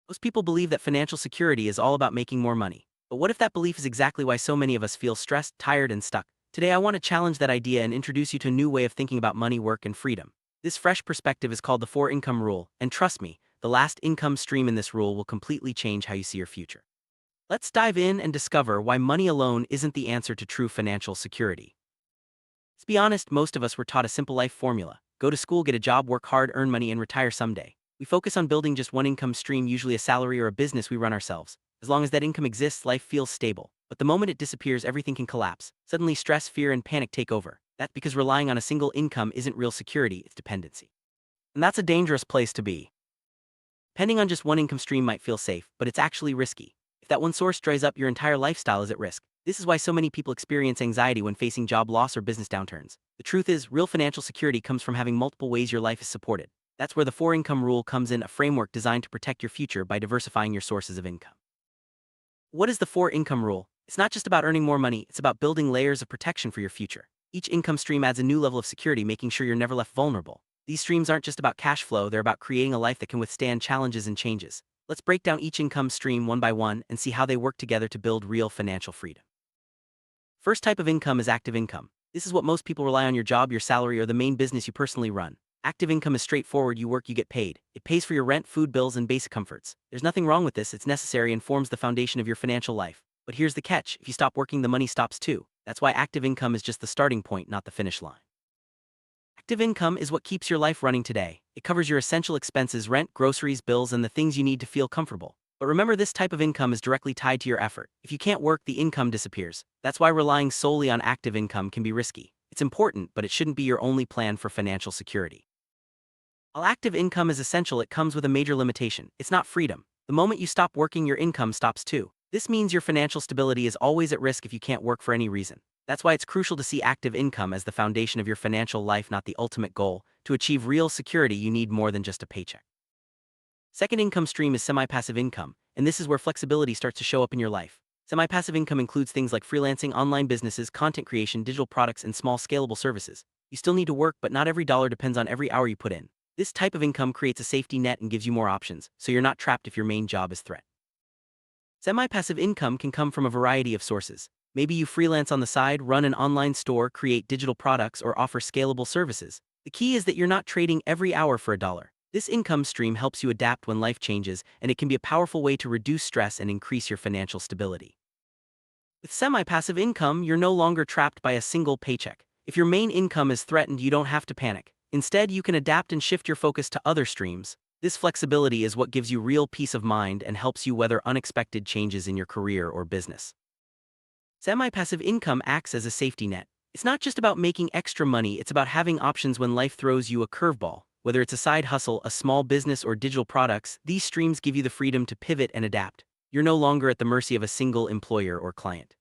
Most people believe that financial security is all about making more money. But what if that belief is exactly why so many of us feel stressed, tired, and stuck? Today, I want to challenge that idea and introduce you to a new way of thinking about money, work, and freedom. This fresh perspective is called the four income rule, and trust me, the last income stream in this rule will completely change how you see your future. Let's dive in and discover why money alone isn't the answer to true financial security. Let's be honest, most of us were taught a simple life formula: go to school, get a job, work hard, earn money, and retire someday. We focus on building just one income stream, usually a salary or a business we run ourselves. As long as that income exists, life feels stable. But the moment it disappears, everything can collapse. Suddenly, stress, fear, and panic take over. That's because relying on a single income isn't real security, it's dependency. And that's a dangerous place to be. Depending on just one income stream might feel safe, but it's actually risky. If that one source dries up, your entire lifestyle is at risk. This is why so many people experience anxiety when facing job loss or business downturns. The truth is, real financial security comes from having multiple ways your life is supported. That's where the four income rule comes in, a framework designed to protect your future by diversifying your sources of income. What is the four income rule? It's not just about earning more money, it's about building layers of protection for your future. Each income stream adds a new level of security, making sure you're never left vulnerable. These streams aren't just about cash flow, they're about creating a life that can withstand challenges and changes. Let's break down each income stream one by one and see how they work together to build real financial freedom. First type of income is active income. This is what most people rely on: your job, your salary, or the main business you personally run. Active income is straightforward: you work, you get paid. It pays for your rent, food, bills, and basic comforts. There's nothing wrong with this, it's necessary and forms the foundation of your financial life. But here's the catch: if you stop working, the money stops too. That's why active income is just the starting point, not the finish line. Active income is what keeps your life running today. It covers your essential expenses: rent, groceries, bills, and the things you need to feel comfortable. But remember, this type of income is directly tied to your effort. If you can't work, the income disappears. That's why relying solely on active income can be risky. It's important, but it shouldn't be your only plan for financial security. While active income is essential, it comes with a major limitation: it's not freedom. The moment you stop working, your income stops too. This means your financial stability is always at risk if you can't work for any reason. That's why it's crucial to see active income as the foundation of your financial life, not the ultimate goal. To achieve real security, you need more than just a paycheck. Second income stream is semi-passive income, and this is where flexibility starts to show up in your life. Semi-passive income includes things like freelancing, online businesses, content creation, digital products, and small scalable services. You still need to work, but not every dollar depends on every hour you put in. This type of income creates a safety net and gives you more options, so you're not trapped if your main job is threat. Semi-passive income can come from a variety of sources. Maybe you freelance on the side, run an online store, create digital products, or offer scalable services. The key is that you're not trading every hour for a dollar. This income stream helps you adapt when life changes, and it can be a powerful way to reduce stress and increase your financial stability. With semi-passive income, you're no longer trapped by a single paycheck. If your main income is threatened, you don't have to panic. Instead, you can adapt and shift your focus to other streams. This flexibility is what gives you real peace of mind and helps you weather unexpected changes in your career or business. Semi-passive income acts as a safety net. It's not just about making extra money, it's about having options when life throws you a curveball. Whether it's a side hustle, a small business, or digital products, these streams give you the freedom to pivot and adapt. You're no longer at the mercy of a single employer or client.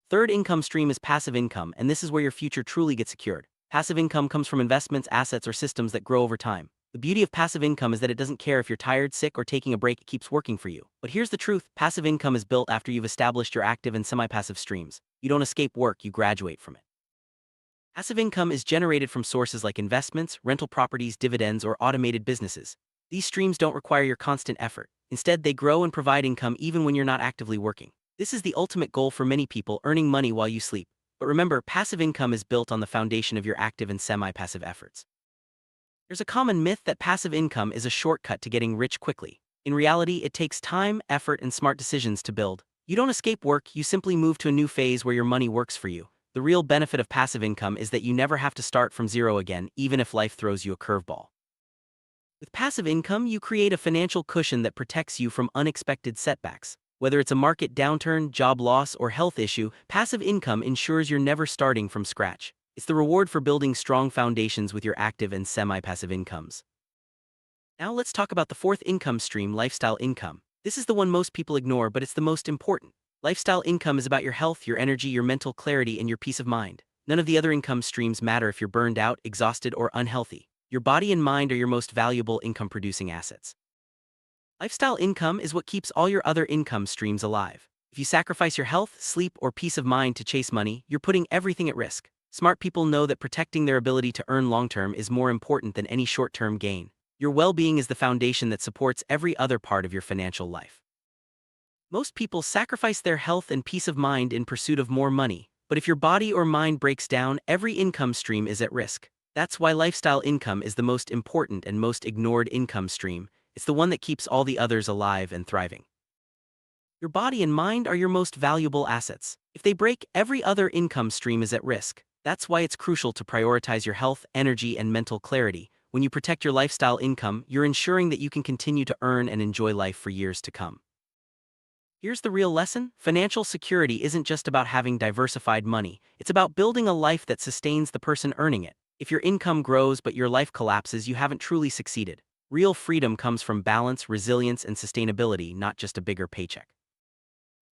Third income stream is passive income, and this is where your future truly gets secured. Passive income comes from investments, assets, or systems that grow over time. The beauty of passive income is that it doesn't care if you're tired, sick, or taking a break, it keeps working for you. But here's the truth: passive income is built after you've established your active and semi-passive streams. You don't escape work, you graduate from it. Passive income is generated from sources like investments, rental properties, dividends, or automated businesses. These streams don't require your constant effort. Instead, they grow and provide income even when you're not actively working. This is the ultimate goal for many people: earning money while you sleep. But remember, passive income is built on the foundation of your active and semi-passive efforts. There's a common myth that passive income is a shortcut to getting rich quickly. In reality, it takes time, effort, and smart decisions to build. You don't escape work, you simply move to a new phase where your money works for you. The real benefit of passive income is that you never have to start from zero again, even if life throws you a curveball. With passive income, you create a financial cushion that protects you from unexpected setbacks. Whether it's a market downturn, job loss, or health issue, passive income ensures you're never starting from scratch. It's the reward for building strong foundations with your active and semi-passive incomes. Now let's talk about the fourth income stream: lifestyle income. This is the one most people ignore, but it's the most important. Lifestyle income is about your health, your energy, your mental clarity, and your peace of mind. None of the other income streams matter if you're burned out, exhausted, or unhealthy. Your body and mind are your most valuable income-producing assets. Lifestyle income is what keeps all your other income streams alive. If you sacrifice your health, sleep, or peace of mind to chase money, you're putting everything at risk. Smart people know that protecting their ability to earn long-term is more important than any short-term gain. Your well-being is the foundation that supports every other part of your financial life. Most people sacrifice their health and peace of mind in pursuit of more money, but if your body or mind breaks down, every income stream is at risk. That's why lifestyle income is the most important and most ignored income stream. It's the one that keeps all the others alive and thriving. Your body and mind are your most valuable assets. If they break, every other income stream is at risk. That's why it's crucial to prioritize your health, energy, and mental clarity. When you protect your lifestyle income, you're ensuring that you can continue to earn and enjoy life for years to come. Here's the real lesson: financial security isn't just about having diversified money, it's about building a life that sustains the person earning it. If your income grows but your life collapses, you haven't truly succeeded. Real freedom comes from balance, resilience, and sustainability, not just a bigger paycheck.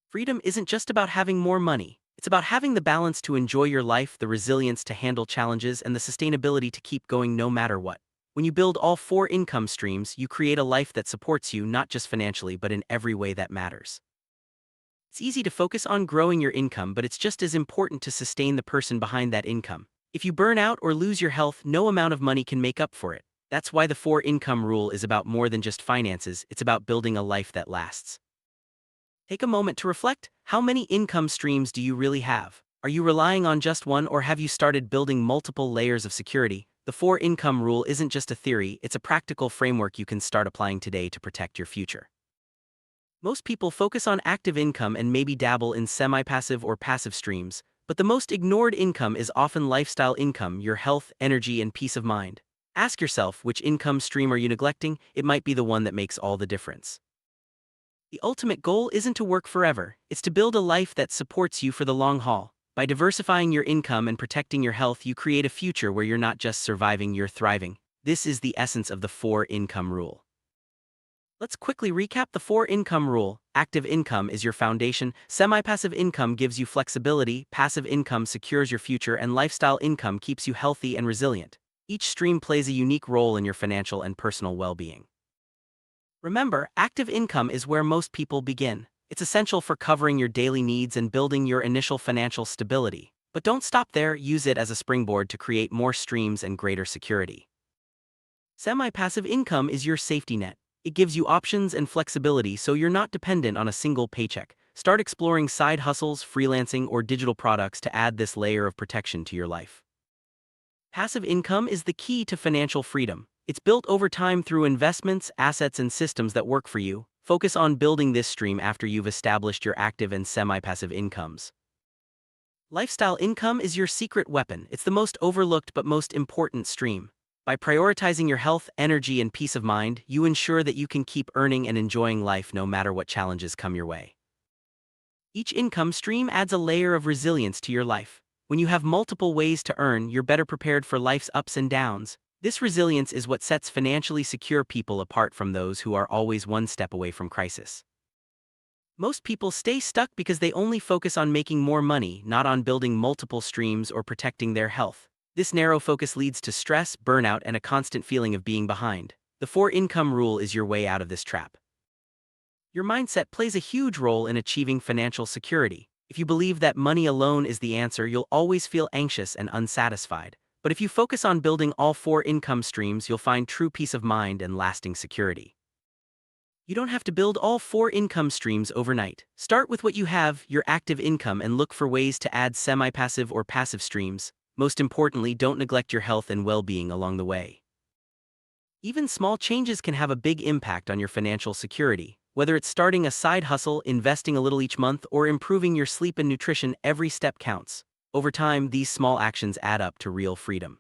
Freedom isn't just about having more money, it's about having the balance to enjoy your life, the resilience to handle challenges, and the sustainability to keep going no matter what. When you build all four income streams, you create a life that supports you not just financially but in every way that matters. It's easy to focus on growing your income, but it's just as important to sustain the person behind that income. If you burn out or lose your health, no amount of money can make up for it. That's why the four income rule is about more than just finances, it's about building a life that lasts. Take a moment to reflect. How many income streams do you really have? Are you relying on just one, or have you started building multiple layers of security? The four income rule isn't just a theory, it's a practical framework you can start applying today to protect your future. Most people focus on active income and maybe dabble in semi-passive or passive streams, but the most ignored income is often lifestyle income, your health, energy, and peace of mind. Ask yourself, which income stream are you neglecting? It might be the one that makes all the difference. The ultimate goal isn't to work forever, it's to build a life that supports you for the long haul. By diversifying your income and protecting your health, you create a future where you're not just surviving, you're thriving. This is the essence of the four income rule. Let's quickly recap the four income rule. Active income is your foundation, semi-passive income gives you flexibility, passive income secures your future, and lifestyle income keeps you healthy and resilient. Each stream plays a unique role in your financial and personal well-being. Remember, active income is where most people begin. It's essential for covering your daily needs and building your initial financial stability. But don't stop there, use it as a springboard to create more streams and greater security. Semi-passive income is your safety net. It gives you options and flexibility so you're not dependent on a single paycheck. Start exploring side hustles, freelancing, or digital products to add this layer of protection to your life. Passive income is the key to financial freedom. It's built over time through investments, assets, and systems that work for you. Focus on building this stream after you've established your active and semi-passive incomes. Lifestyle income is your secret weapon. It's the most overlooked but most important stream. By prioritizing your health, energy, and peace of mind, you ensure that you can keep earning and enjoying life no matter what challenges come your way. Each income stream adds a layer of resilience to your life. When you have multiple ways to earn, you're better prepared for life's ups and downs. This resilience is what sets financially secure people apart from those who are always one step away from crisis. Most people stay stuck because they only focus on making more money, not on building multiple streams or protecting their health. This narrow focus leads to stress, burnout, and a constant feeling of being behind. The four income rule is your way out of this trap. Your mindset plays a huge role in achieving financial security. If you believe that money alone is the answer, you'll always feel anxious and unsatisfied. But if you focus on building all four income streams, you'll find true peace of mind and lasting security. You don't have to build all four income streams overnight. Start with what you have, your active income, and look for ways to add semi-passive or passive streams. Most importantly, don't neglect your health and well-being along the way. Even small changes can have a big impact on your financial security. Whether it's starting a side hustle, investing a little each month, or improving your sleep and nutrition, every step counts. Over time, these small actions add up to real freedom.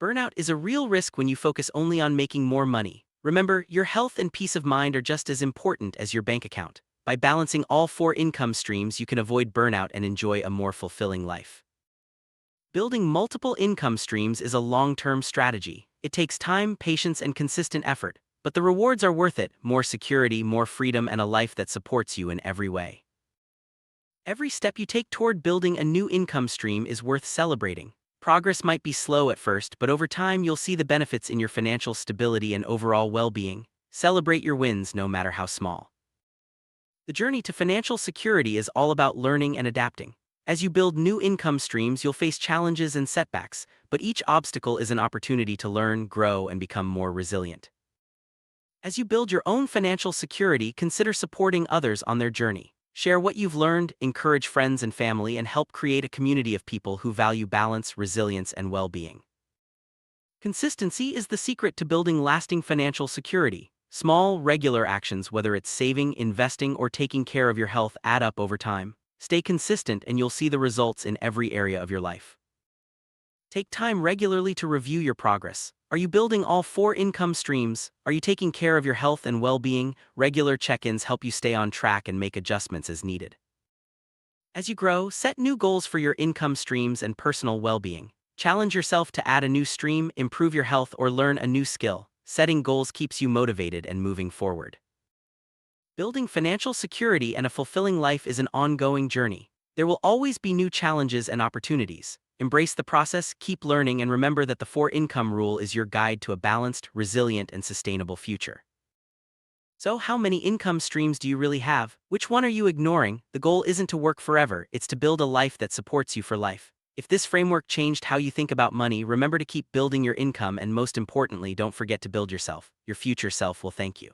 Burnout is a real risk when you focus only on making more money. Remember, your health and peace of mind are just as important as your bank account. By balancing all four income streams, you can avoid burnout and enjoy a more fulfilling life. Building multiple income streams is a long-term strategy. It takes time, patience, and consistent effort, but the rewards are worth it: more security, more freedom, and a life that supports you in every way. Every step you take toward building a new income stream is worth celebrating. Progress might be slow at first, but over time you'll see the benefits in your financial stability and overall well-being. Celebrate your wins, no matter how small. The journey to financial security is all about learning and adapting. As you build new income streams, you'll face challenges and setbacks, but each obstacle is an opportunity to learn, grow, and become more resilient. As you build your own financial security, consider supporting others on their journey. Share what you've learned, encourage friends and family, and help create a community of people who value balance, resilience, and well-being. Consistency is the secret to building lasting financial security. Small, regular actions, whether it's saving, investing, or taking care of your health, add up over time. Stay consistent and you'll see the results in every area of your life. Take time regularly to review your progress. Are you building all 4 income streams? Are you taking care of your health and well-being? Regular check-ins help you stay on track and make adjustments as needed. As you grow, set new goals for your income streams and personal well-being. Challenge yourself to add a new stream, improve your health, or learn a new skill. Setting goals keeps you motivated and moving forward. Building financial security and a fulfilling life is an ongoing journey. There will always be new challenges and opportunities. Embrace the process, keep learning, and remember that the 4 income rule is your guide to a balanced, resilient, and sustainable future. So, how many income streams do you really have? Which one are you ignoring? The goal isn't to work forever, it's to build a life that supports you for life. If this framework changed how you think about money, remember to keep building your income, and most importantly, don't forget to build yourself. Your future self will thank you.